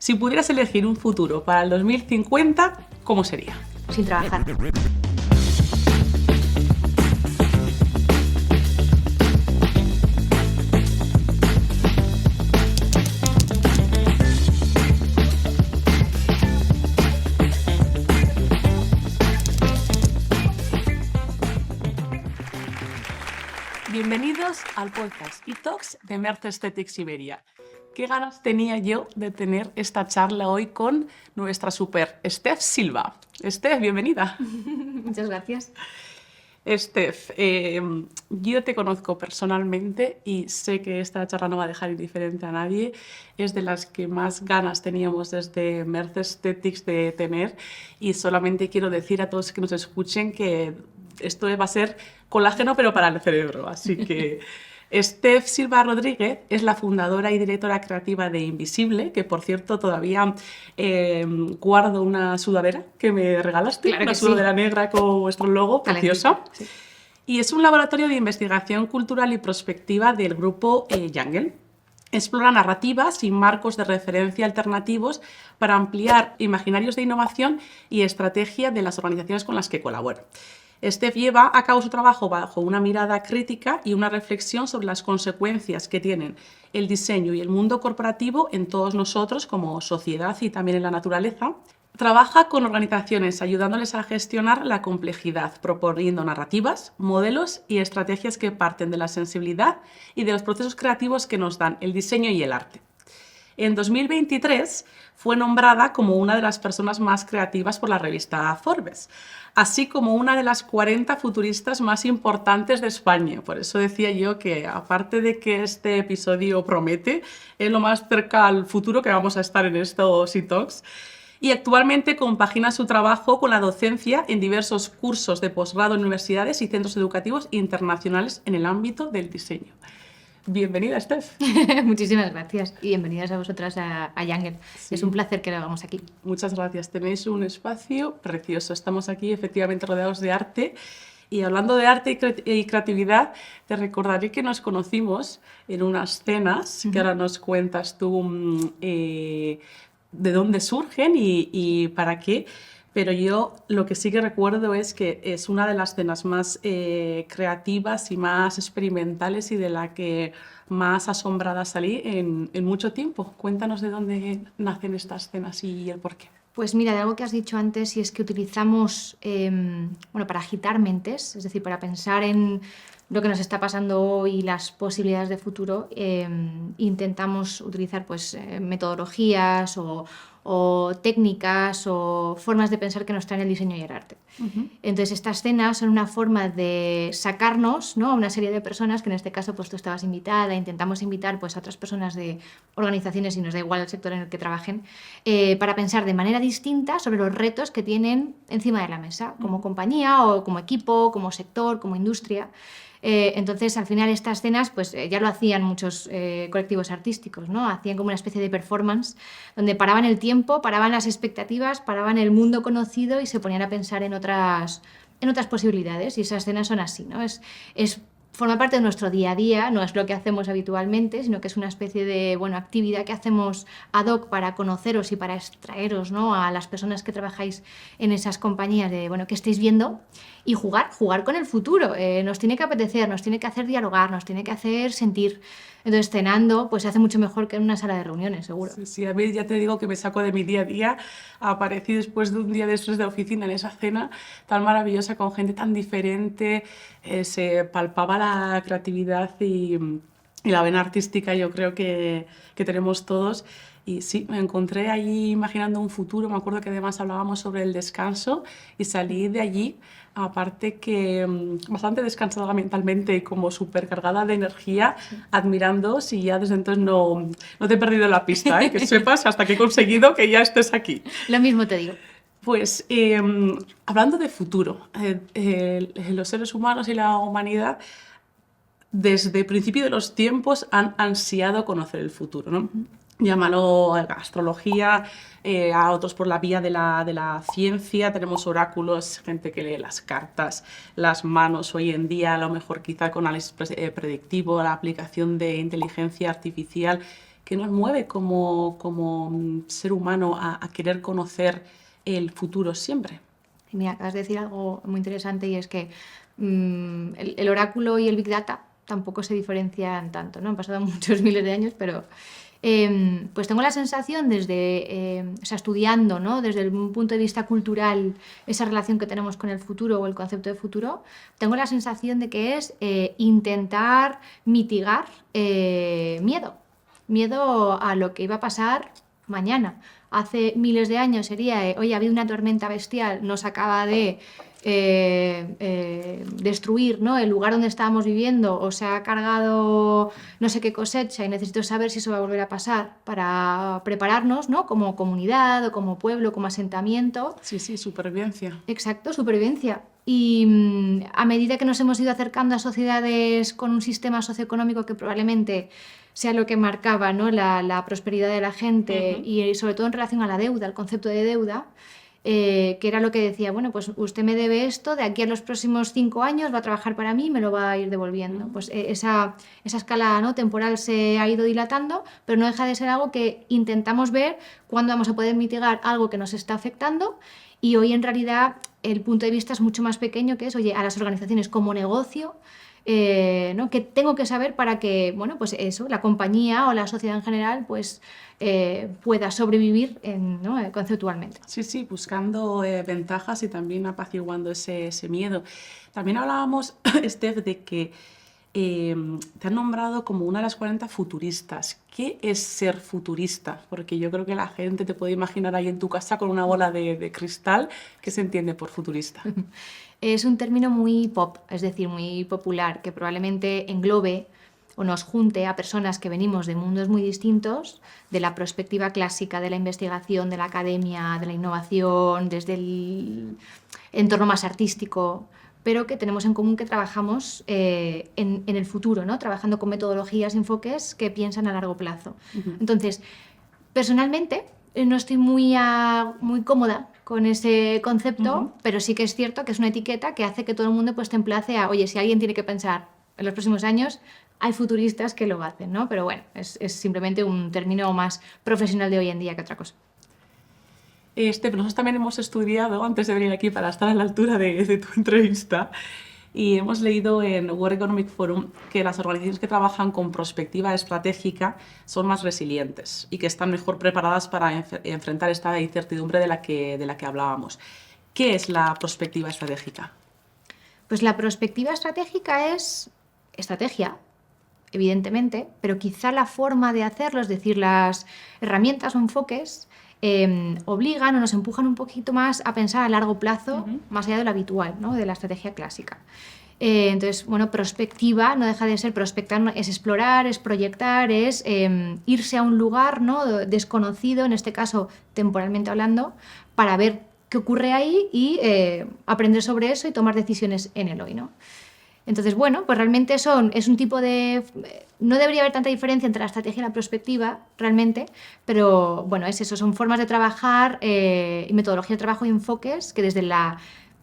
Si pudieras elegir un futuro para el 2050, ¿cómo sería? Sin trabajar. Bienvenidos al podcast eTalks de Merce Aesthetics Iberia. Qué ganas tenía yo de tener esta charla hoy con nuestra super Steph Silva. Steph, bienvenida. Muchas gracias. Steph, yo te conozco personalmente y sé que esta charla no va a dejar indiferente a nadie. Es de las que más ganas teníamos desde Merce Aesthetics de tener, y solamente quiero decir a todos que nos escuchen que esto va a ser colágeno pero para el cerebro. Así que Steph Silva Rodríguez es la fundadora y directora creativa de Invisible, que por cierto todavía guardo una sudadera que me regalaste, claro, una sudadera negra con vuestro logo, preciosa. Sí. Y es un laboratorio de investigación cultural y prospectiva del grupo Jungle. Explora narrativas y marcos de referencia alternativos para ampliar imaginarios de innovación y estrategia de las organizaciones con las que colabora. Steph lleva a cabo su trabajo bajo una mirada crítica y una reflexión sobre las consecuencias que tienen el diseño y el mundo corporativo en todos nosotros como sociedad y también en la naturaleza. Trabaja con organizaciones ayudándoles a gestionar la complejidad, proponiendo narrativas, modelos y estrategias que parten de la sensibilidad y de los procesos creativos que nos dan el diseño y el arte. En 2023 fue nombrada como una de las personas más creativas por la revista Forbes, así como una de las 40 futuristas más importantes de España. Por eso decía yo que, aparte de que este episodio promete, es lo más cerca al futuro que vamos a estar en estos eTalks. Y actualmente compagina su trabajo con la docencia en diversos cursos de posgrado en universidades y centros educativos internacionales en el ámbito del diseño. Bienvenida, Steph. Muchísimas gracias y bienvenidas a vosotras a Jungle. Sí. Es un placer que lo hagamos aquí. Muchas gracias. Tenéis un espacio precioso. Estamos aquí efectivamente rodeados de arte. Y hablando de arte y creatividad, te recordaré que nos conocimos en unas cenas, que ahora nos cuentas tú de dónde surgen y para qué. Pero yo lo que sí que recuerdo es que es una de las cenas más creativas y más experimentales y de la que más asombrada salí en mucho tiempo. Cuéntanos de dónde nacen estas cenas y el porqué. Pues mira, de algo que has dicho antes, y es que utilizamos, para agitar mentes, es decir, para pensar en lo que nos está pasando hoy y las posibilidades de futuro, intentamos utilizar metodologías o técnicas o formas de pensar que nos traen el diseño y el arte. Entonces, estas cenas son una forma de sacarnos, ¿no?, a una serie de personas, que en este caso pues tú estabas invitada, intentamos invitar pues a otras personas de organizaciones, y nos da igual el sector en el que trabajen, para pensar de manera distinta sobre los retos que tienen encima de la mesa, como compañía o como equipo, como sector, como industria. Entonces, al final, estas cenas ya lo hacían muchos colectivos artísticos, ¿no? Hacían como una especie de performance donde paraban el tiempo, paraban las expectativas, paraban el mundo conocido y se ponían a pensar en otras posibilidades. Y esas cenas son así, ¿no? Forma parte de nuestro día a día, no es lo que hacemos habitualmente, sino que es una especie de actividad que hacemos ad hoc para conoceros y para extraeros, ¿no?, a las personas que trabajáis en esas compañías de qué estáis viendo, y jugar con el futuro. Nos tiene que apetecer, nos tiene que hacer dialogar, nos tiene que hacer sentir. Entonces, cenando se hace mucho mejor que en una sala de reuniones, seguro. Sí, a mí ya te digo que me saco de mi día a día. Aparecí después de un día de estrés de oficina en esa cena tan maravillosa, con gente tan diferente. Se palpaba la creatividad y la vena artística, yo creo que tenemos todos. Y sí, me encontré allí imaginando un futuro. Me acuerdo que además hablábamos sobre el descanso y salí de allí, aparte que bastante descansada mentalmente y como súper cargada de energía, admirando. Si ya desde entonces no te he perdido la pista, que sepas hasta que he conseguido que ya estés aquí. Lo mismo te digo. Pues hablando de futuro, los seres humanos y la humanidad desde el principio de los tiempos han ansiado conocer el futuro, ¿no? Llámalo astrología, a otros por la vía de la ciencia. Tenemos oráculos, gente que lee las cartas, las manos hoy en día, a lo mejor quizá con análisis predictivo, la aplicación de inteligencia artificial ¿Qué nos mueve como ser humano a querer conocer el futuro siempre? Mira, acabas de decir algo muy interesante y es que el oráculo y el Big Data tampoco se diferencian tanto, ¿no? Han pasado muchos miles de años, pero pues tengo la sensación o sea, estudiando, ¿no? Desde un punto de vista cultural esa relación que tenemos con el futuro o el concepto de futuro, tengo la sensación de que es intentar mitigar miedo a lo que iba a pasar mañana. Hace miles de años sería, oye, ha habido una tormenta bestial, nos acaba de destruir, ¿no?, el lugar donde estábamos viviendo, o se ha cargado no sé qué cosecha y necesito saber si eso va a volver a pasar para prepararnos, ¿no?, como comunidad o como pueblo, como asentamiento. Sí, supervivencia. Exacto, supervivencia. Y a medida que nos hemos ido acercando a sociedades con un sistema socioeconómico que probablemente sea lo que marcaba, ¿no?, la prosperidad de la gente, y sobre todo en relación a la deuda, el concepto de deuda, que era lo que decía, bueno, pues usted me debe esto, de aquí a los próximos 5 años va a trabajar para mí y me lo va a ir devolviendo. Pues esa escala, ¿no?, temporal se ha ido dilatando, pero no deja de ser algo que intentamos ver cuándo vamos a poder mitigar algo que nos está afectando. Y hoy en realidad el punto de vista es mucho más pequeño, que es, oye, a las organizaciones como negocio, ¿no?, que tengo que saber para que, bueno, pues eso, la compañía o la sociedad en general pues pueda sobrevivir ¿no?, conceptualmente. Sí, buscando ventajas y también apaciguando ese miedo. También hablábamos, Steph, de que te han nombrado como una de las 40 futuristas. ¿Qué es ser futurista? Porque yo creo que la gente te puede imaginar ahí en tu casa con una bola de cristal. ¿Qué se entiende por futurista? Es un término muy pop, es decir, muy popular, que probablemente englobe o nos junte a personas que venimos de mundos muy distintos, de la perspectiva clásica de la investigación, de la academia, de la innovación, desde el entorno más artístico, pero que tenemos en común que trabajamos en el futuro, ¿no?, trabajando con metodologías y enfoques que piensan a largo plazo. Entonces, personalmente, no estoy muy cómoda con ese concepto, pero sí que es cierto que es una etiqueta que hace que todo el mundo pues te emplace a, oye, si alguien tiene que pensar en los próximos años, hay futuristas que lo hacen, ¿no? Pero bueno, es simplemente un término más profesional de hoy en día que otra cosa. Nosotros también hemos estudiado, antes de venir aquí para estar a la altura de tu entrevista, y hemos leído en World Economic Forum que las organizaciones que trabajan con prospectiva estratégica son más resilientes y que están mejor preparadas para enfrentar esta incertidumbre de la que hablábamos. ¿Qué es la prospectiva estratégica? Pues la prospectiva estratégica es estrategia, evidentemente, pero quizá la forma de hacerlo, es decir, las herramientas o enfoques, obligan o nos empujan un poquito más a pensar a largo plazo, más allá de lo habitual, ¿no?, de la estrategia clásica. Entonces, bueno, prospectiva no deja de ser prospectar, es explorar, es proyectar, es irse a un lugar, ¿no?, desconocido, en este caso temporalmente hablando, para ver qué ocurre ahí y aprender sobre eso y tomar decisiones en el hoy, ¿no? Entonces, bueno, pues realmente es un tipo de... No debería haber tanta diferencia entre la estrategia y la prospectiva, realmente, pero bueno, es eso, son formas de trabajar y metodología de trabajo y enfoques que desde la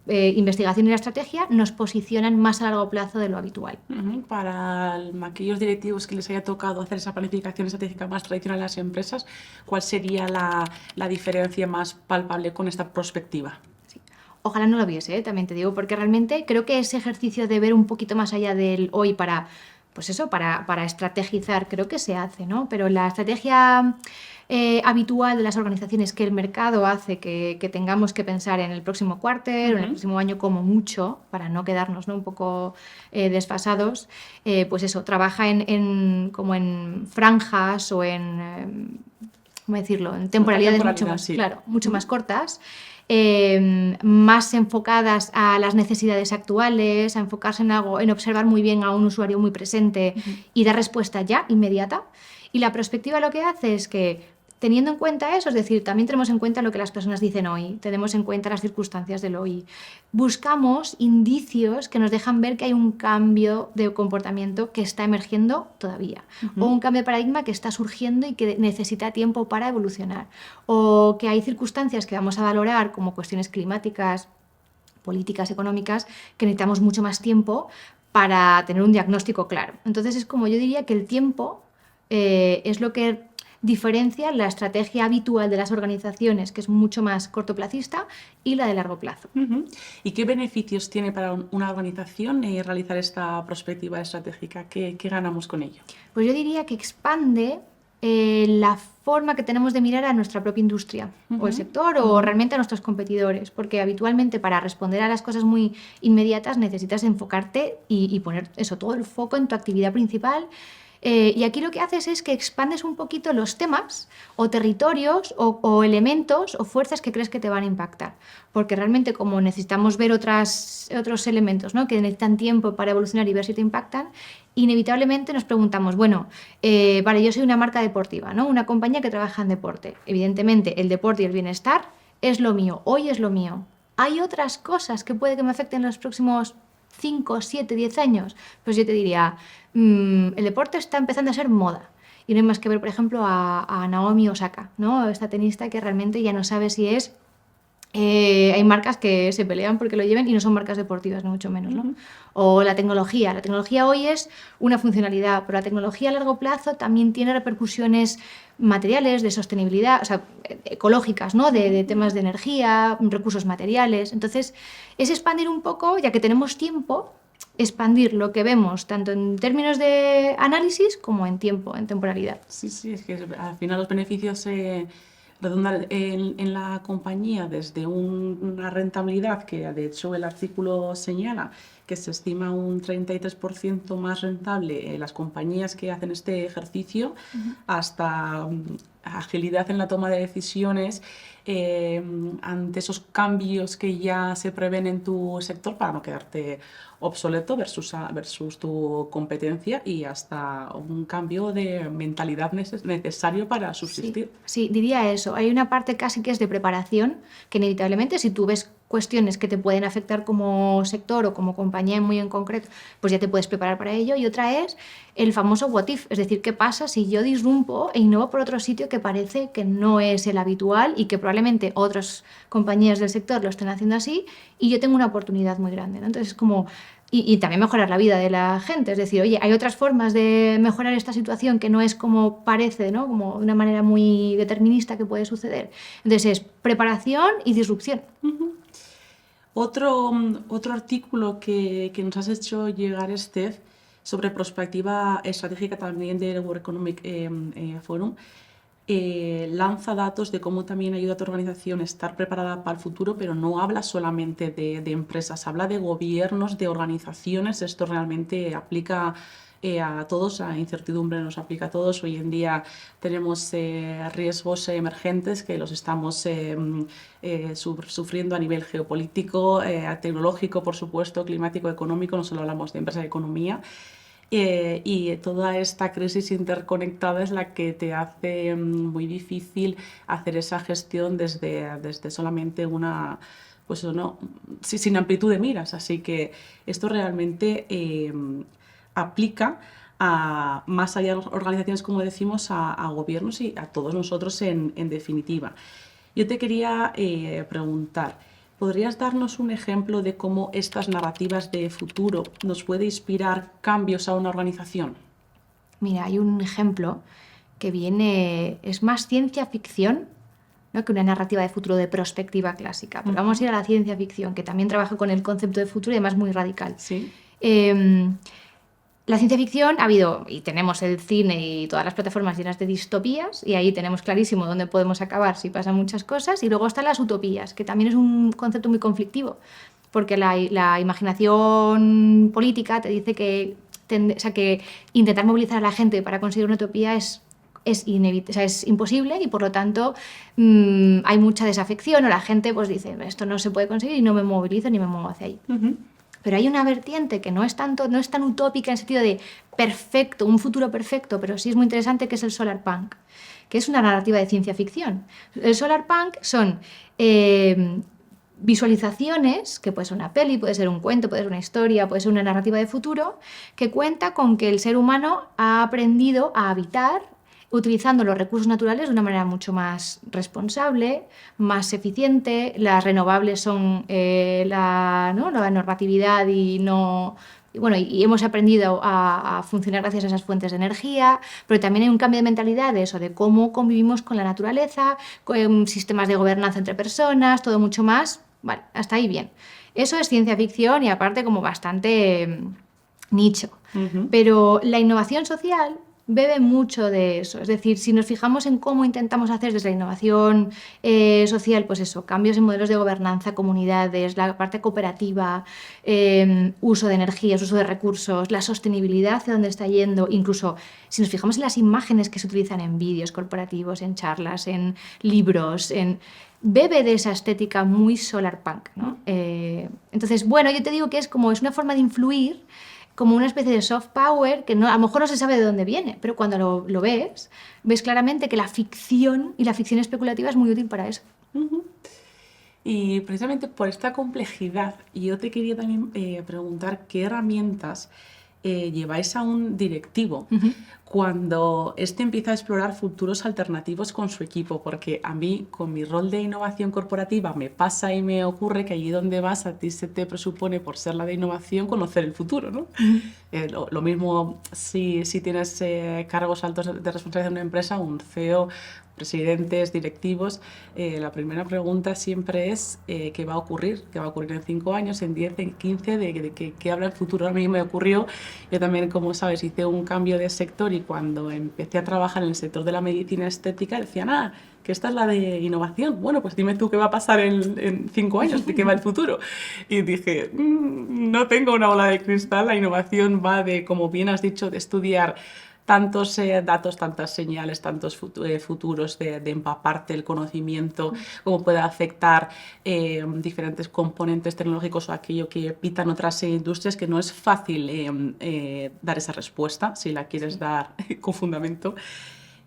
investigación y la estrategia nos posicionan más a largo plazo de lo habitual. Para aquellos directivos que les haya tocado hacer esa planificación estratégica más tradicional en las empresas, ¿cuál sería la diferencia más palpable con esta prospectiva? Ojalá no lo viese, también te digo, porque realmente creo que ese ejercicio de ver un poquito más allá del hoy para, pues eso, para estrategizar, creo que se hace, ¿no? Pero la estrategia habitual de las organizaciones, que el mercado hace que tengamos que pensar en el próximo cuarter o en el próximo año como mucho, para no quedarnos, ¿no?, un poco desfasados, pues eso, trabaja como en franjas o en, ¿cómo decirlo?, en temporalidades mucho más, sí, claro, mucho más cortas. Más enfocadas a las necesidades actuales, a enfocarse en algo, en observar muy bien a un usuario muy presente y dar respuesta ya, inmediata. Y la prospectiva lo que hace es que, teniendo en cuenta eso, es decir, también tenemos en cuenta lo que las personas dicen hoy, tenemos en cuenta las circunstancias del hoy, buscamos indicios que nos dejan ver que hay un cambio de comportamiento que está emergiendo todavía, o un cambio de paradigma que está surgiendo y que necesita tiempo para evolucionar, o que hay circunstancias que vamos a valorar como cuestiones climáticas, políticas, económicas, que necesitamos mucho más tiempo para tener un diagnóstico claro. Entonces es como yo diría que el tiempo es lo que diferencia la estrategia habitual de las organizaciones, que es mucho más cortoplacista, y la de largo plazo. ¿Y qué beneficios tiene para una organización realizar esta perspectiva estratégica? ¿Qué ganamos con ello? Pues yo diría que expande la forma que tenemos de mirar a nuestra propia industria o el sector o realmente a nuestros competidores, porque habitualmente para responder a las cosas muy inmediatas necesitas enfocarte y poner eso, todo el foco en tu actividad principal. Y aquí lo que haces es que expandes un poquito los temas o territorios o elementos o fuerzas que crees que te van a impactar. Porque realmente como necesitamos ver otros elementos, ¿no?, que necesitan tiempo para evolucionar y ver si te impactan, inevitablemente nos preguntamos, bueno, vale, yo soy una marca deportiva, ¿no?, una compañía que trabaja en deporte. Evidentemente el deporte y el bienestar es lo mío, hoy es lo mío. Hay otras cosas que puede que me afecten en los próximos 5, 7, 10 años, pues yo te diría, el deporte está empezando a ser moda. Y no hay más que ver, por ejemplo, a Naomi Osaka, ¿no?, esta tenista que realmente ya no sabe si es... hay marcas que se pelean porque lo lleven y no son marcas deportivas, ni mucho menos, ¿no? O la tecnología. La tecnología hoy es una funcionalidad, pero la tecnología a largo plazo también tiene repercusiones materiales, de sostenibilidad, o sea, ecológicas, ¿no?, de temas de energía, recursos materiales. Entonces, es expandir un poco, ya que tenemos tiempo, expandir lo que vemos, tanto en términos de análisis como en tiempo, en temporalidad. Sí, es que al final los beneficios redundan en la compañía desde una rentabilidad que de hecho el artículo señala que se estima un 33% más rentable las compañías que hacen este ejercicio, hasta agilidad en la toma de decisiones ante esos cambios que ya se prevén en tu sector para no quedarte obsoleto versus tu competencia, y hasta un cambio de mentalidad necesario para subsistir. Sí, diría eso. Hay una parte casi que es de preparación, que inevitablemente si tú ves cuestiones que te pueden afectar como sector o como compañía muy en concreto, pues ya te puedes preparar para ello. Y otra es el famoso what if, es decir, qué pasa si yo disrumpo e innovo por otro sitio que parece que no es el habitual y que probablemente otras compañías del sector lo estén haciendo así y yo tengo una oportunidad muy grande, ¿no? Entonces es como... Y también mejorar la vida de la gente, es decir, oye, hay otras formas de mejorar esta situación que no es como parece, ¿no?, como de una manera muy determinista que puede suceder. Entonces es preparación y disrupción. Otro artículo que nos has hecho llegar, Steph, sobre perspectiva estratégica también del World Economic Forum, lanza datos de cómo también ayuda a tu organización a estar preparada para el futuro, pero no habla solamente de empresas, habla de gobiernos, de organizaciones. Esto realmente aplica a todos, la incertidumbre nos aplica a todos. Hoy en día tenemos riesgos emergentes que los estamos sufriendo a nivel geopolítico, tecnológico, por supuesto, climático, económico, no solo hablamos de empresa, de economía. Y toda esta crisis interconectada es la que te hace muy difícil hacer esa gestión desde solamente una, pues no, sin amplitud de miras. Así que esto realmente aplica a más allá de las organizaciones, como decimos, a gobiernos y a todos nosotros en definitiva. Yo te quería preguntar, ¿podrías darnos un ejemplo de cómo estas narrativas de futuro nos puede inspirar cambios a una organización? Mira, hay un ejemplo que viene, es más ciencia ficción, ¿no?, que una narrativa de futuro de perspectiva clásica. Pero vamos a ir a la ciencia ficción, que también trabaja con el concepto de futuro y además muy radical. Sí. La ciencia ficción ha habido, y tenemos el cine y todas las plataformas llenas de distopías, y ahí tenemos clarísimo dónde podemos acabar si pasan muchas cosas, y luego están las utopías, que también es un concepto muy conflictivo, porque la imaginación política te dice que, o sea, que intentar movilizar a la gente para conseguir una utopía es imposible, y por lo tanto hay mucha desafección, o la gente pues dice, esto no se puede conseguir y no me movilizo ni me muevo hacia ahí. Pero hay una vertiente que no es tan utópica en el sentido de perfecto, un futuro perfecto, pero sí es muy interesante, que es el solarpunk, que es una narrativa de ciencia ficción. El solarpunk son visualizaciones, que puede ser una peli, puede ser un cuento, puede ser una historia, puede ser una narrativa de futuro, que cuenta con que el ser humano ha aprendido a habitar utilizando los recursos naturales de una manera mucho más responsable, más eficiente. Las renovables son la normatividad y no y hemos aprendido a funcionar gracias a esas fuentes de energía, pero también hay un cambio de mentalidad de eso, de cómo convivimos con la naturaleza, con sistemas de gobernanza entre personas, todo mucho más. Vale, hasta ahí bien. Eso es ciencia ficción y aparte como bastante nicho. Pero la innovación social bebe mucho de eso. Es decir, si nos fijamos en cómo intentamos hacer desde la innovación social, pues eso, cambios en modelos de gobernanza, comunidades, la parte cooperativa, uso de energías, uso de recursos, la sostenibilidad hacia dónde está yendo, incluso si nos fijamos en las imágenes que se utilizan en vídeos corporativos, en charlas, en libros, bebe de esa estética muy solarpunk, ¿no? Entonces, bueno, yo te digo que es una forma de influir, como una especie de soft power que a lo mejor no se sabe de dónde viene, pero cuando lo ves claramente que la ficción y la ficción especulativa es muy útil para eso. Y precisamente por esta complejidad, yo te quería también preguntar qué herramientas lleváis a un directivo cuando éste empieza a explorar futuros alternativos con su equipo, porque a mí, con mi rol de innovación corporativa, me pasa y me ocurre que allí donde vas, a ti se te presupone, por ser la de innovación, conocer el futuro, ¿no? Lo mismo si tienes cargos altos de responsabilidad en una empresa, un CEO, presidentes, directivos, la primera pregunta siempre es ¿qué va a ocurrir? ¿Qué va a ocurrir en 5 años, en 10, en 15? ¿De qué habla el futuro? A mí me ocurrió, yo también, como sabes, hice un cambio de sector y cuando empecé a trabajar en el sector de la medicina estética decían, que esta es la de innovación. Bueno, pues dime tú qué va a pasar en 5 años, de qué va el futuro. Y dije, no tengo una bola de cristal, la innovación va de, como bien has dicho, de estudiar tantos datos, tantas señales, tantos futuros, de empaparte el conocimiento, cómo puede afectar diferentes componentes tecnológicos o aquello que pitan otras industrias, que no es fácil dar esa respuesta si la quieres dar con fundamento.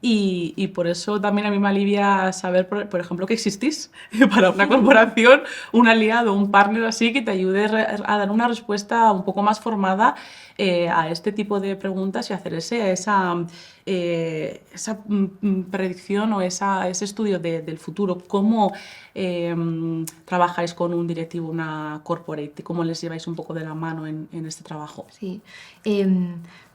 Y por eso también a mí me alivia saber, por ejemplo, que existís para una corporación, un aliado, un partner así que te ayude a dar una respuesta un poco más formada a este tipo de preguntas y hacer esa predicción o ese estudio del futuro. ¿Cómo trabajáis con un directivo, una corporate? ¿Cómo les lleváis un poco de la mano en este trabajo? Sí,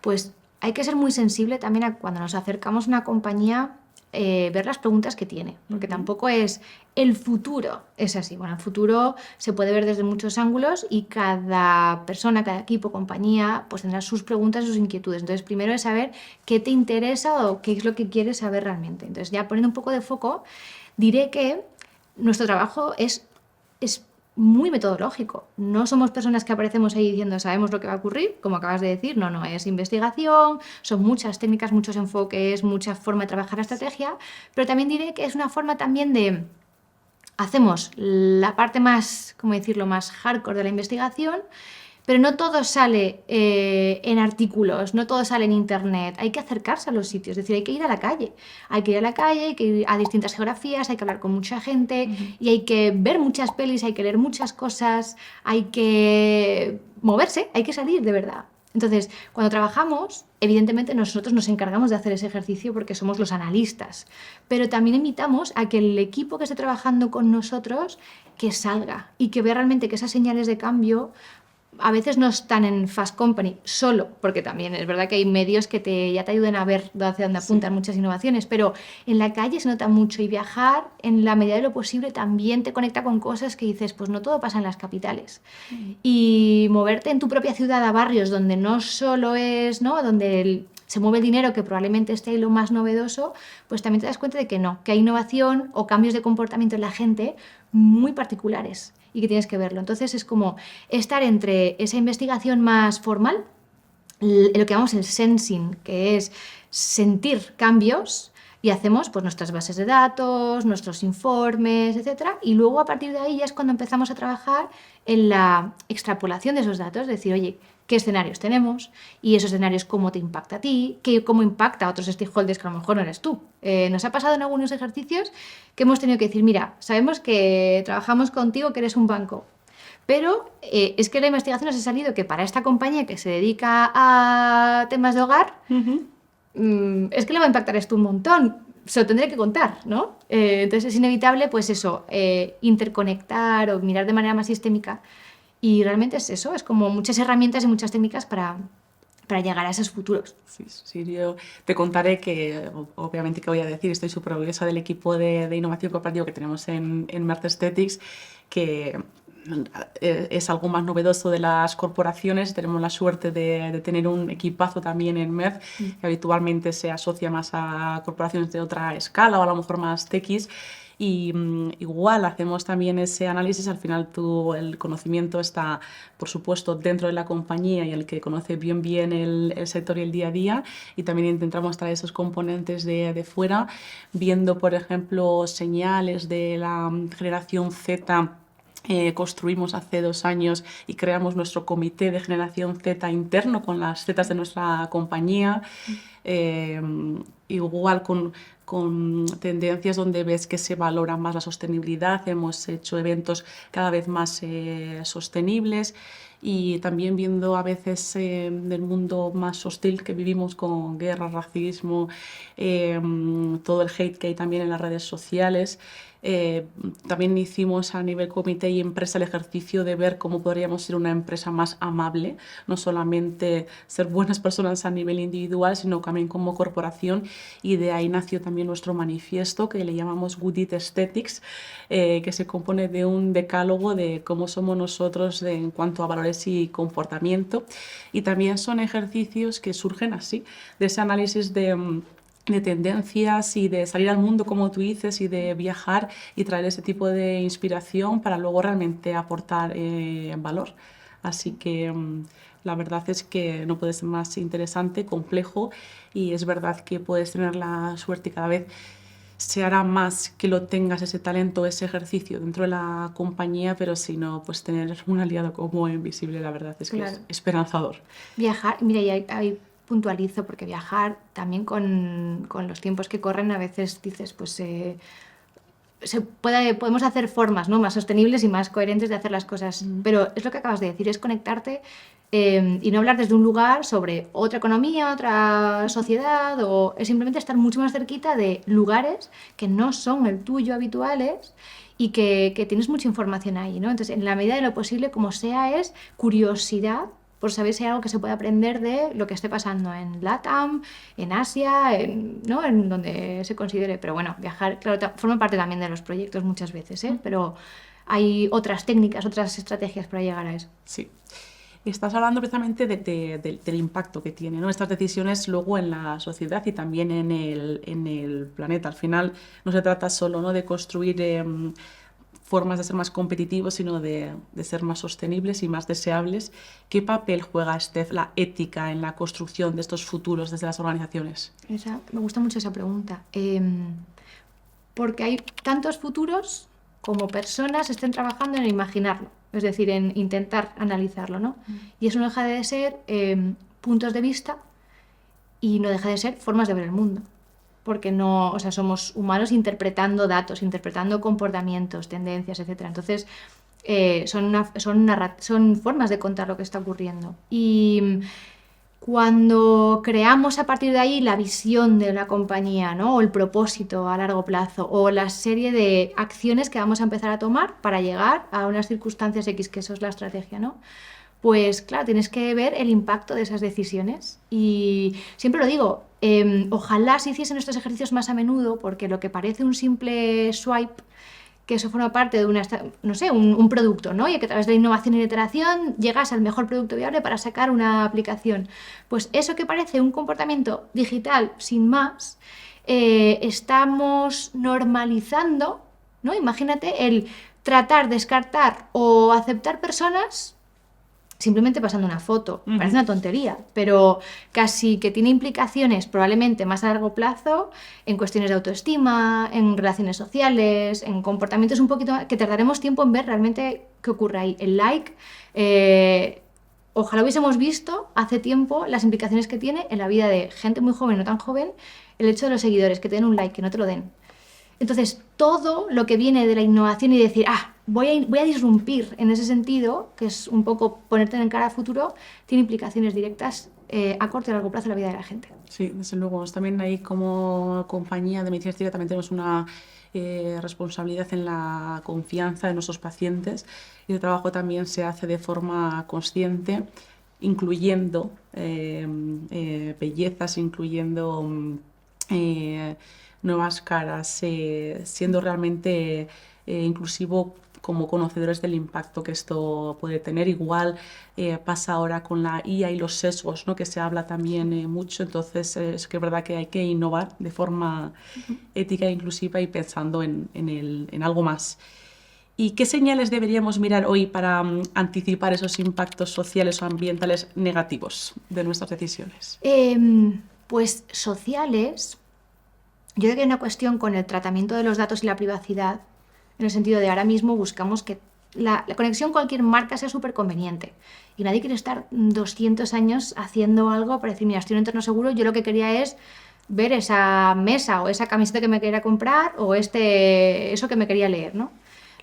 pues hay que ser muy sensible también a cuando nos acercamos a una compañía, ver las preguntas que tiene, porque tampoco es el futuro, es así. Bueno, el futuro se puede ver desde muchos ángulos y cada persona, cada equipo, compañía, pues tendrá sus preguntas, sus inquietudes. Entonces, primero es saber qué te interesa o qué es lo que quieres saber realmente. Entonces, ya poniendo un poco de foco, diré que nuestro trabajo es muy metodológico. No somos personas que aparecemos ahí diciendo sabemos lo que va a ocurrir, como acabas de decir. No, es investigación, son muchas técnicas, muchos enfoques, mucha forma de trabajar la estrategia, pero también diré que es una forma también de hacemos la parte más, ¿cómo decirlo?, más hardcore de la investigación, pero no todo sale en artículos, no todo sale en internet, hay que acercarse a los sitios, es decir, hay que ir a la calle, hay que ir a distintas geografías, hay que hablar con mucha gente y hay que ver muchas pelis, hay que leer muchas cosas, hay que moverse, hay que salir de verdad. Entonces, cuando trabajamos, evidentemente nosotros nos encargamos de hacer ese ejercicio porque somos los analistas, pero también invitamos a que el equipo que esté trabajando con nosotros que salga y que vea realmente que esas señales de cambio a veces no están en Fast Company solo, porque también es verdad que hay medios que ya te ayudan a ver hacia dónde apuntan muchas innovaciones, pero en la calle se nota mucho y viajar en la medida de lo posible también te conecta con cosas que dices, pues no todo pasa en las capitales. Y moverte en tu propia ciudad a barrios donde no solo es, ¿no?, donde se mueve el dinero, que probablemente esté lo más novedoso, pues también te das cuenta de que no, que hay innovación o cambios de comportamiento en la gente muy particulares y que tienes que verlo. Entonces es como estar entre esa investigación más formal, lo que llamamos el sensing, que es sentir cambios, y hacemos pues nuestras bases de datos, nuestros informes, etcétera, y luego a partir de ahí ya es cuando empezamos a trabajar en la extrapolación de esos datos, es decir, oye, ¿qué escenarios tenemos? Y esos escenarios, ¿cómo te impacta a ti? ¿Cómo impacta a otros stakeholders que a lo mejor no eres tú? Nos ha pasado en algunos ejercicios que hemos tenido que decir, mira, sabemos que trabajamos contigo, que eres un banco, pero es que la investigación nos ha salido que para esta compañía que se dedica a temas de hogar, es que le va a impactar esto un montón. Se lo tendré que contar, ¿no? Entonces es inevitable, pues eso, interconectar o mirar de manera más sistémica Y realmente es eso, es como muchas herramientas y muchas técnicas para llegar a esos futuros. Sí, sí, yo te contaré que, obviamente, que voy a decir, estoy súper orgullosa del equipo de innovación corporativa que tenemos en Merck Aesthetics, que es algo más novedoso de las corporaciones. Tenemos la suerte de tener un equipazo también en Merck, que habitualmente se asocia más a corporaciones de otra escala o a lo mejor más techis. Y igual hacemos también ese análisis, al final el conocimiento está, por supuesto, dentro de la compañía y el que conoce bien el sector y el día a día, y también intentamos traer esos componentes de fuera, viendo, por ejemplo, señales de la generación Z. Construimos hace 2 años y creamos nuestro comité de generación Z interno con las Zetas de nuestra compañía. Igual con tendencias donde ves que se valora más la sostenibilidad. Hemos hecho eventos cada vez más sostenibles, y también viendo a veces del mundo más hostil que vivimos, con guerra, racismo, todo el hate que hay también en las redes sociales. También hicimos a nivel comité y empresa el ejercicio de ver cómo podríamos ser una empresa más amable, no solamente ser buenas personas a nivel individual, sino también como corporación, y de ahí nació también nuestro manifiesto, que le llamamos Good It Aesthetics, que se compone de un decálogo de cómo somos nosotros en cuanto a valores y comportamiento, y también son ejercicios que surgen así, de ese análisis de tendencias y de salir al mundo, como tú dices, y de viajar y traer ese tipo de inspiración para luego realmente aportar valor. Así que la verdad es que no puede ser más interesante, complejo, y es verdad que puedes tener la suerte, y cada vez se hará más que lo tengas, ese talento, ese ejercicio dentro de la compañía, pero si no, pues tener un aliado como Invisible, la verdad es que es esperanzador. Viajar, mira, y ahí puntualizo, porque viajar también con los tiempos que corren, a veces dices, pues podemos hacer formas, ¿no?, más sostenibles y más coherentes de hacer las cosas, pero es lo que acabas de decir, es conectarte y no hablar desde un lugar sobre otra economía, otra sociedad, o es simplemente estar mucho más cerquita de lugares que no son el tuyo habituales y que tienes mucha información ahí, ¿no? Entonces, en la medida de lo posible, como sea, es curiosidad por saber si hay algo que se puede aprender de lo que esté pasando en LATAM, en Asia, ¿no?, en donde se considere. Pero bueno, viajar, claro, forma parte también de los proyectos muchas veces, pero hay otras técnicas, otras estrategias para llegar a eso. Sí. Estás hablando precisamente del impacto que tiene, ¿no?, estas decisiones luego en la sociedad y también en el planeta. Al final no se trata solo, ¿no?, de construir formas de ser más competitivos, sino de ser más sostenibles y más deseables. ¿Qué papel juega, Steph, la ética en la construcción de estos futuros desde las organizaciones? Me gusta mucho esa pregunta, porque hay tantos futuros como personas estén trabajando en imaginarlo, es decir, en intentar analizarlo, ¿no? Y eso no deja de ser puntos de vista, y no deja de ser formas de ver el mundo. Porque no, o sea, somos humanos interpretando datos, interpretando comportamientos, tendencias, etc. Entonces, son formas de contar lo que está ocurriendo. Y cuando creamos a partir de ahí la visión de la compañía, ¿no?, o el propósito a largo plazo, o la serie de acciones que vamos a empezar a tomar para llegar a unas circunstancias X, que eso es la estrategia, ¿no?, pues claro, tienes que ver el impacto de esas decisiones. Y siempre lo digo, ojalá se hiciesen estos ejercicios más a menudo, porque lo que parece un simple swipe, que eso forma parte de un producto, ¿no?, y que a través de la innovación y la iteración llegas al mejor producto viable para sacar una aplicación. Pues eso que parece un comportamiento digital sin más, estamos normalizando, ¿no? Imagínate el tratar, descartar o aceptar personas simplemente pasando una foto. Parece una tontería, pero casi que tiene implicaciones probablemente más a largo plazo en cuestiones de autoestima, en relaciones sociales, en comportamientos un poquito que tardaremos tiempo en ver realmente qué ocurre ahí. El like, ojalá hubiésemos visto hace tiempo las implicaciones que tiene en la vida de gente muy joven o no tan joven, el hecho de los seguidores, que te den un like, que no te lo den. Entonces, todo lo que viene de la innovación y decir, voy a disrumpir en ese sentido, que es un poco ponerte en cara al futuro, tiene implicaciones directas a corto y a largo plazo en la vida de la gente. Sí, desde luego. También ahí, como compañía de medicina estética, también tenemos una responsabilidad en la confianza de nuestros pacientes, y el trabajo también se hace de forma consciente, incluyendo bellezas, incluyendo nuevas caras, siendo realmente inclusivo como conocedores del impacto que esto puede tener. Igual pasa ahora con la IA y los sesgos, ¿no? Que se habla también mucho, entonces es que es verdad que hay que innovar de forma ética e inclusiva y pensando en algo más. ¿Y qué señales deberíamos mirar hoy para anticipar esos impactos sociales o ambientales negativos de nuestras decisiones? Pues sociales, yo creo que hay una cuestión con el tratamiento de los datos y la privacidad, en el sentido de ahora mismo buscamos que la conexión con cualquier marca sea súper conveniente. Y nadie quiere estar 200 años haciendo algo para decir, mira, estoy en un entorno seguro, yo lo que quería es ver esa mesa o esa camiseta que me quería comprar o eso que me quería leer, ¿no?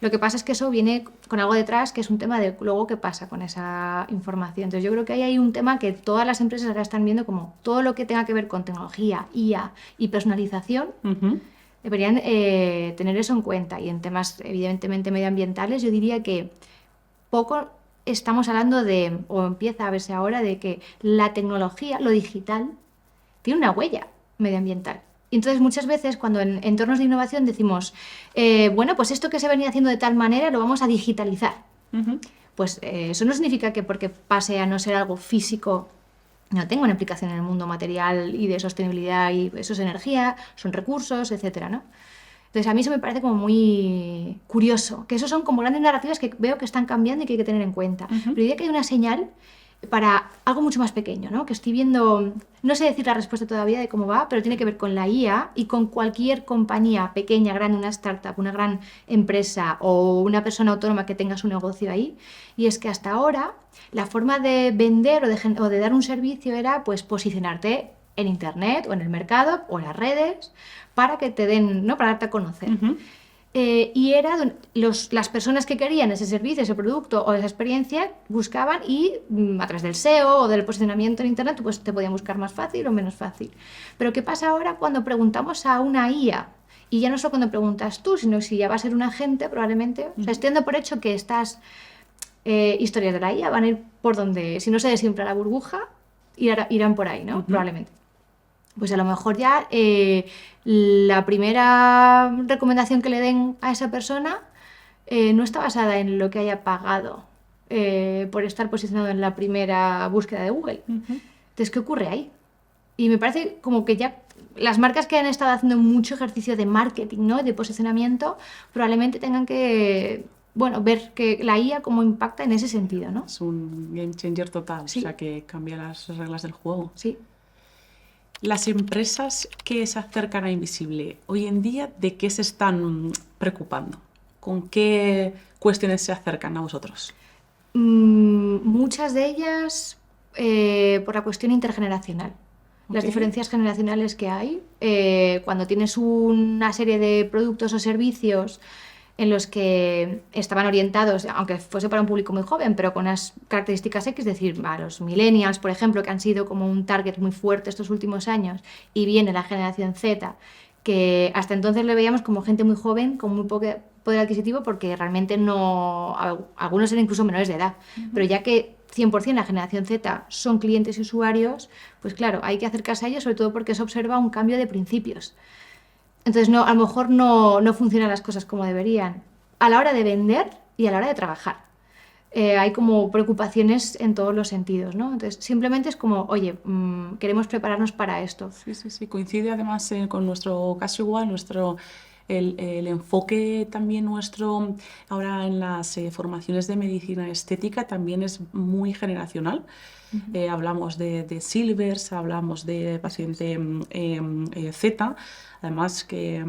Lo que pasa es que eso viene con algo detrás, que es un tema de luego qué pasa con esa información. Entonces yo creo que ahí hay un tema que todas las empresas ahora están viendo, como todo lo que tenga que ver con tecnología, IA y personalización, deberían tener eso en cuenta. Y en temas evidentemente medioambientales, yo diría que poco estamos hablando de, o empieza a verse ahora, de que la tecnología, lo digital, tiene una huella medioambiental. Y entonces muchas veces cuando en entornos de innovación decimos, bueno, pues esto que se venía haciendo de tal manera lo vamos a digitalizar. Pues eso no significa que porque pase a no ser algo físico no tenga una implicación en el mundo material y de sostenibilidad, y eso es energía, son recursos, etcétera, ¿no? Entonces a mí eso me parece como muy curioso, que eso son como grandes narrativas que veo que están cambiando y que hay que tener en cuenta. Pero diría que hay una señal para algo mucho más pequeño, ¿no? Que estoy viendo, no sé decir la respuesta todavía de cómo va, pero tiene que ver con la IA y con cualquier compañía pequeña, grande, una startup, una gran empresa o una persona autónoma que tenga su negocio ahí. Y es que hasta ahora la forma de vender o de dar un servicio era pues posicionarte en internet o en el mercado o en las redes para que te den, ¿no? Para darte a conocer. Y era las personas que querían ese servicio, ese producto o esa experiencia buscaban, y a través del SEO o del posicionamiento en internet pues te podían buscar más fácil o menos fácil. Pero ¿qué pasa ahora cuando preguntamos a una IA? Y ya no solo cuando preguntas tú, sino si ya va a ser un agente probablemente. O sea, estoy dando por hecho que estas historias de la IA van a ir por donde, si no se desinfla la burbuja, irán por ahí, ¿no? Probablemente. Pues a lo mejor ya la primera recomendación que le den a esa persona no está basada en lo que haya pagado por estar posicionado en la primera búsqueda de Google. Entonces, ¿qué ocurre ahí? Y me parece como que ya las marcas que han estado haciendo mucho ejercicio de marketing, ¿no? De posicionamiento, probablemente tengan que, bueno, ver que la IA cómo impacta en ese sentido, ¿no? Es un game changer total, Sí. o sea que cambia las reglas del juego. Sí. Las empresas que se acercan a Invisible, hoy en día, ¿de qué se están preocupando? ¿Con qué cuestiones se acercan a vosotros? Muchas de ellas por la cuestión intergeneracional. Las diferencias generacionales que hay, cuando tienes una serie de productos o servicios en los que estaban orientados, aunque fuese para un público muy joven, pero con unas características X, es decir, a los millennials, por ejemplo, que han sido como un target muy fuerte estos últimos años, y viene la generación Z, que hasta entonces le veíamos como gente muy joven, con muy poco poder adquisitivo, porque realmente no, algunos eran incluso menores de edad, pero ya que 100% la generación Z son clientes y usuarios, pues claro, hay que acercarse a ellos, sobre todo porque se observa un cambio de principios. Entonces, a lo mejor no funcionan las cosas como deberían a la hora de vender y a la hora de trabajar. Hay como preocupaciones en todos los sentidos, ¿no? Entonces, simplemente es como, oye, queremos prepararnos para esto. Sí, coincide además con nuestro caso igual, el enfoque también nuestro ahora en las formaciones de medicina estética también es muy generacional. Hablamos de Silvers, hablamos de paciente Z, además que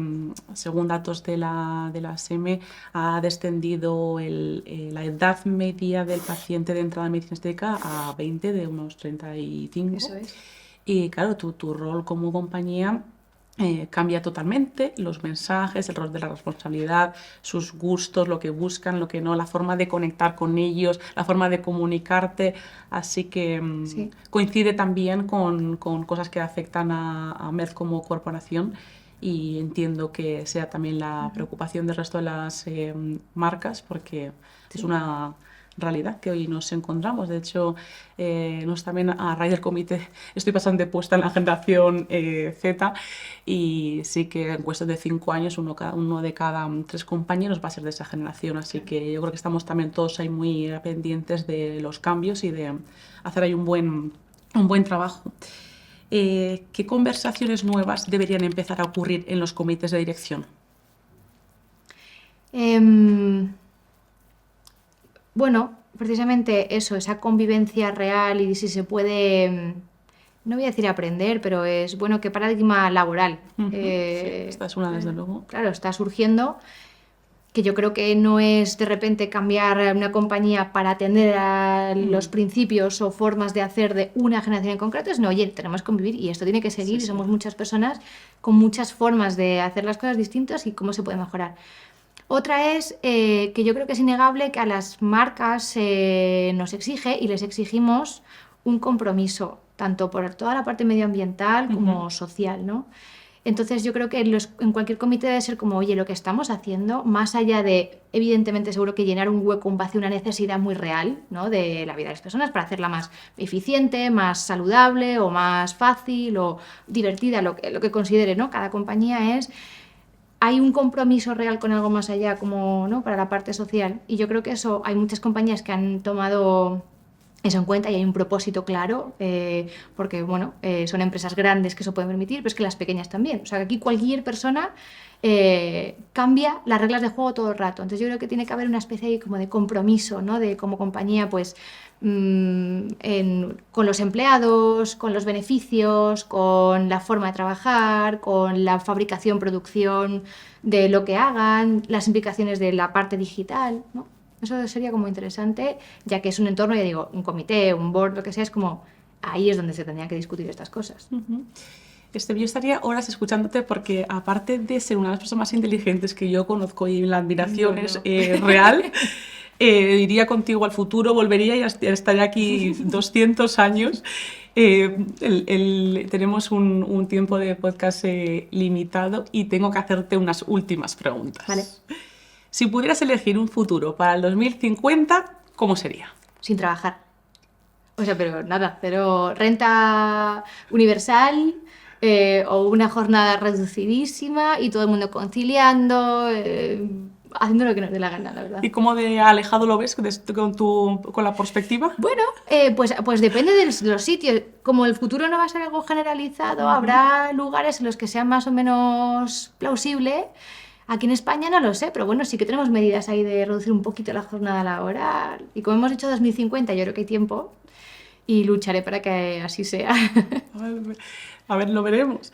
según datos de la SEME ha descendido la edad media del paciente de entrada en medicina estética a 20 de unos 35. Eso es. Y claro, tu rol como compañía cambia totalmente, los mensajes, el rol de la responsabilidad, sus gustos, lo que buscan, lo que no, la forma de conectar con ellos, la forma de comunicarte, así que Sí. coincide también con cosas que afectan a Merck como corporación y entiendo que sea también la preocupación del resto de las marcas, porque es una realidad que hoy nos encontramos. De hecho, también a raíz del comité estoy bastante puesta en la generación Z, y sí que en cuestión de 5 años uno de cada 3 compañeros va a ser de esa generación, así que yo creo que estamos también todos ahí muy pendientes de los cambios y de hacer ahí un buen trabajo. ¿Qué conversaciones nuevas deberían empezar a ocurrir en los comités de dirección? Bueno, precisamente eso, esa convivencia real y si se puede, no voy a decir aprender, pero es, bueno, qué paradigma laboral. Sí, esta es una, desde luego. Claro, está surgiendo, que yo creo que no es de repente cambiar una compañía para atender a los principios o formas de hacer de una generación en concreto, sino, oye, tenemos que convivir y esto tiene que seguir, y somos muchas personas con muchas formas de hacer las cosas distintas y cómo se puede mejorar. Otra es que yo creo que es innegable que a las marcas nos exige y les exigimos un compromiso, tanto por toda la parte medioambiental como social, ¿no? Entonces yo creo que en cualquier comité debe ser como, oye, lo que estamos haciendo, más allá de, evidentemente seguro que llenar un hueco, un vacío, una necesidad muy real, ¿no?, de la vida de las personas para hacerla más eficiente, más saludable o más fácil o divertida, lo que considere, ¿no? Cada compañía hay un compromiso real con algo más allá, como, ¿no?, para la parte social. Y yo creo que eso, hay muchas compañías que han tomado eso en cuenta y hay un propósito claro, porque, bueno, son empresas grandes que eso pueden permitir, pero es que las pequeñas también. O sea, que aquí cualquier persona cambia las reglas de juego todo el rato. Entonces yo creo que tiene que haber una especie como de compromiso, ¿no?, de como compañía, pues, con los empleados, con los beneficios, con la forma de trabajar, con la fabricación, producción de lo que hagan, las implicaciones de la parte digital, ¿no? Eso sería como interesante, ya que es un entorno, ya digo, un comité, un board, lo que sea, es como ahí es donde se tendrían que discutir estas cosas. Yo estaría horas escuchándote, porque aparte de ser una de las personas más inteligentes que yo conozco y la admiración es real, iría contigo al futuro, volvería y estaría aquí 200 años. Tenemos un tiempo de podcast limitado y tengo que hacerte unas últimas preguntas. Vale. Si pudieras elegir un futuro para el 2050, ¿cómo sería? Sin trabajar. O sea, pero nada, pero renta universal, o una jornada reducidísima y todo el mundo conciliando, haciendo lo que nos dé la gana, la verdad. ¿Y cómo de alejado lo ves con la perspectiva? Bueno, pues depende de los sitios. Como el futuro no va a ser algo generalizado, habrá lugares en los que sea más o menos plausible. Aquí en España no lo sé, pero bueno, sí que tenemos medidas ahí de reducir un poquito la jornada laboral. Y como hemos dicho 2050, yo creo que hay tiempo y lucharé para que así sea. A ver, lo veremos.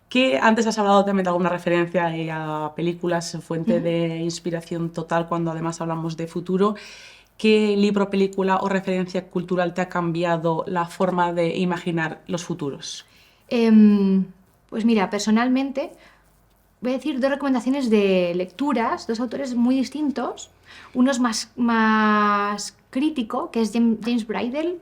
Que antes has hablado también de alguna referencia a películas, fuente de inspiración total cuando además hablamos de futuro. ¿Qué libro, película o referencia cultural te ha cambiado la forma de imaginar los futuros? Pues mira, personalmente voy a decir 2 recomendaciones de lecturas, 2 autores muy distintos. Uno es más crítico, que es James Bridle.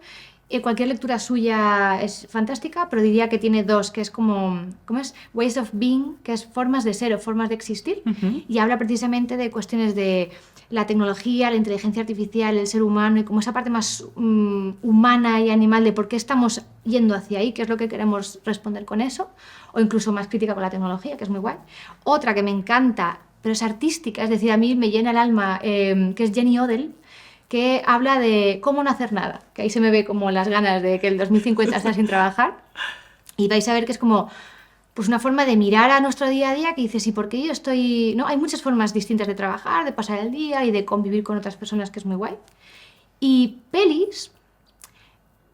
Cualquier lectura suya es fantástica, pero diría que tiene 2, que es ¿cómo es? Ways of Being, que es formas de ser o formas de existir, y habla precisamente de cuestiones de la tecnología, la inteligencia artificial, el ser humano y como esa parte más humana y animal de por qué estamos yendo hacia ahí, qué es lo que queremos responder con eso, o incluso más crítica con la tecnología, que es muy guay. Otra que me encanta, pero es artística, es decir, a mí me llena el alma, que es Jenny Odell, que habla de cómo no hacer nada, que ahí se me ve como las ganas de que el 2050 esté sin trabajar, y vais a ver que es como pues una forma de mirar a nuestro día a día que dices, ¿y por qué yo estoy...? ¿No? Hay muchas formas distintas de trabajar, de pasar el día y de convivir con otras personas, que es muy guay. Y pelis,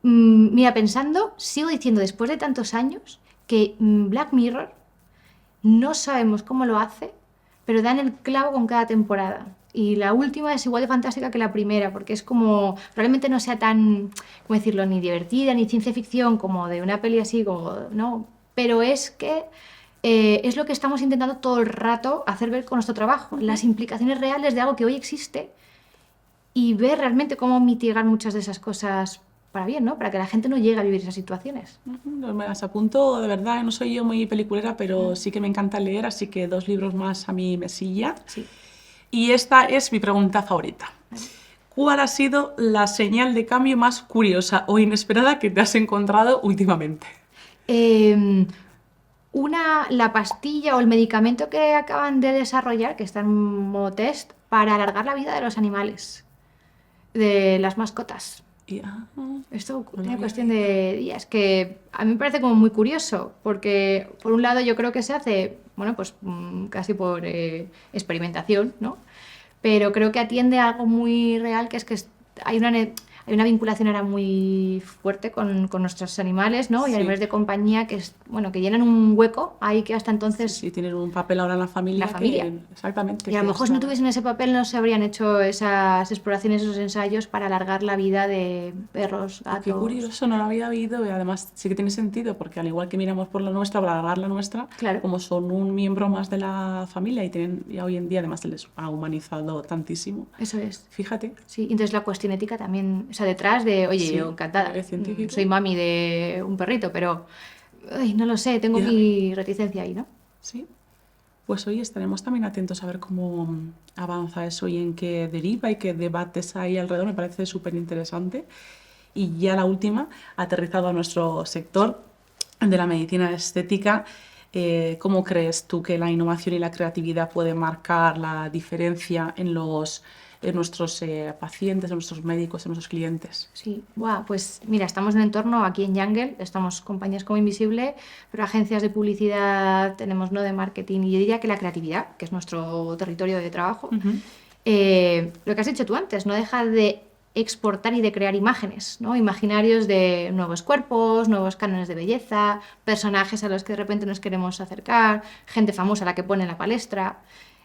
mira, pensando, sigo diciendo después de tantos años que Black Mirror, no sabemos cómo lo hace, pero dan el clavo con cada temporada. Y la última es igual de fantástica que la primera, porque es como, probablemente no sea tan, ¿cómo decirlo?, ni divertida, ni ciencia ficción, como de una peli así, como, ¿no? Pero es que es lo que estamos intentando todo el rato hacer ver con nuestro trabajo, las implicaciones reales de algo que hoy existe y ver realmente cómo mitigar muchas de esas cosas para bien, ¿no? Para que la gente no llegue a vivir esas situaciones. Me las apunto, de verdad, no soy yo muy peliculera, pero sí que me encanta leer, así que 2 libros más a mi mesilla. Sí. Y esta es mi pregunta favorita. ¿Cuál ha sido la señal de cambio más curiosa o inesperada que te has encontrado últimamente? La pastilla o el medicamento que acaban de desarrollar, que está en modo test, para alargar la vida de los animales, de las mascotas. Esto una cuestión de días, que a mí me parece como muy curioso, porque por un lado yo creo que se hace, bueno, pues casi por experimentación, ¿no? Pero creo que atiende a algo muy real, que es que hay una vinculación ahora muy fuerte con nuestros animales, ¿no? Y Sí. animales de compañía que, que llenan un hueco ahí que hasta entonces... Sí, tienen un papel ahora en la familia. La familia. Exactamente. Y a lo mejor si no tuviesen ese papel no se habrían hecho esas exploraciones, esos ensayos para alargar la vida de perros, gatos... Qué curioso, no lo había oído y además sí que tiene sentido porque al igual que miramos por la nuestra para alargar la nuestra, Claro. Como son un miembro más de la familia y tienen ya hoy en día además se les ha humanizado tantísimo. Eso es. Fíjate. Sí, entonces la cuestión ética también, o sea, detrás de, oye, Sí, yo encantada, científico. soy mami de un perrito, pero, no lo sé, tengo mi reticencia ahí, ¿no? Sí. Pues hoy estaremos también atentos a ver cómo avanza eso y en qué deriva y qué debates hay alrededor. Me parece súper interesante. Y ya la última, aterrizado a nuestro sector de la medicina estética, ¿cómo crees tú que la innovación y la creatividad pueden marcar la diferencia en nuestros pacientes, en nuestros médicos, en nuestros clientes? Sí, pues mira, estamos en un entorno aquí en Jungle, estamos compañías como Invisible, pero agencias de publicidad, tenemos no de marketing, y yo diría que la creatividad, que es nuestro territorio de trabajo, lo que has dicho tú antes, no deja de exportar y de crear imágenes, ¿no? Imaginarios de nuevos cuerpos, nuevos cánones de belleza, personajes a los que de repente nos queremos acercar, gente famosa a la que pone en la palestra.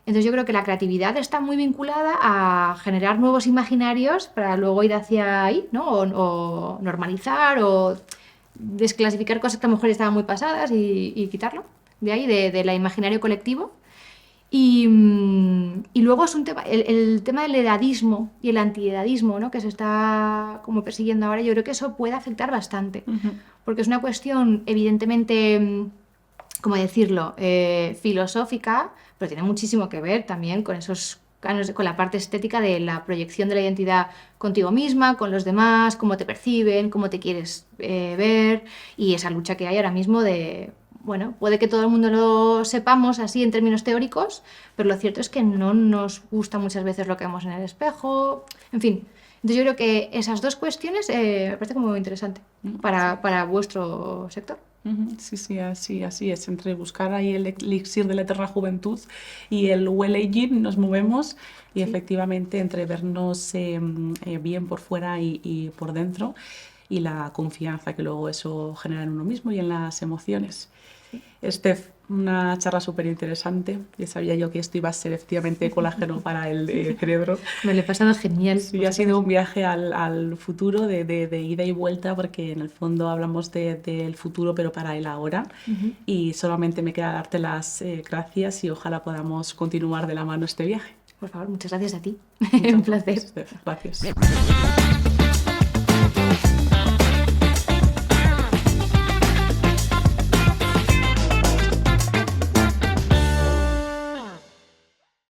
Entonces yo creo que la creatividad está muy vinculada a generar nuevos imaginarios para luego ir hacia ahí, ¿no? O normalizar o desclasificar cosas que a lo mejor estaban muy pasadas y quitarlo de ahí, del imaginario colectivo. Y luego es un tema, el tema del edadismo y el antiedadismo, ¿no? Que se está como persiguiendo ahora, yo creo que eso puede afectar bastante, porque es una cuestión evidentemente, ¿cómo decirlo?, filosófica, pero tiene muchísimo que ver también con esos cánones, con la parte estética de la proyección de la identidad contigo misma, con los demás, cómo te perciben, cómo te quieres ver, y esa lucha que hay ahora mismo de... Bueno, puede que todo el mundo lo sepamos así en términos teóricos, pero lo cierto es que no nos gusta muchas veces lo que vemos en el espejo, en fin. Entonces yo creo que esas dos cuestiones me parece como interesante para vuestro sector. Sí, así es. Entre buscar ahí el elixir de la eterna juventud y el well aging nos movemos y efectivamente entre vernos bien por fuera y por dentro y la confianza que luego eso genera en uno mismo y en las emociones. Steph, una charla súper interesante. Ya sabía yo que esto iba a ser efectivamente colágeno para el cerebro. Me lo he pasado genial. Sí, ha sido un viaje al futuro de ida y vuelta porque en el fondo hablamos del futuro pero para el ahora y solamente me queda darte las gracias y ojalá podamos continuar de la mano este viaje. Por favor, muchas gracias a ti. Un placer. Gracias.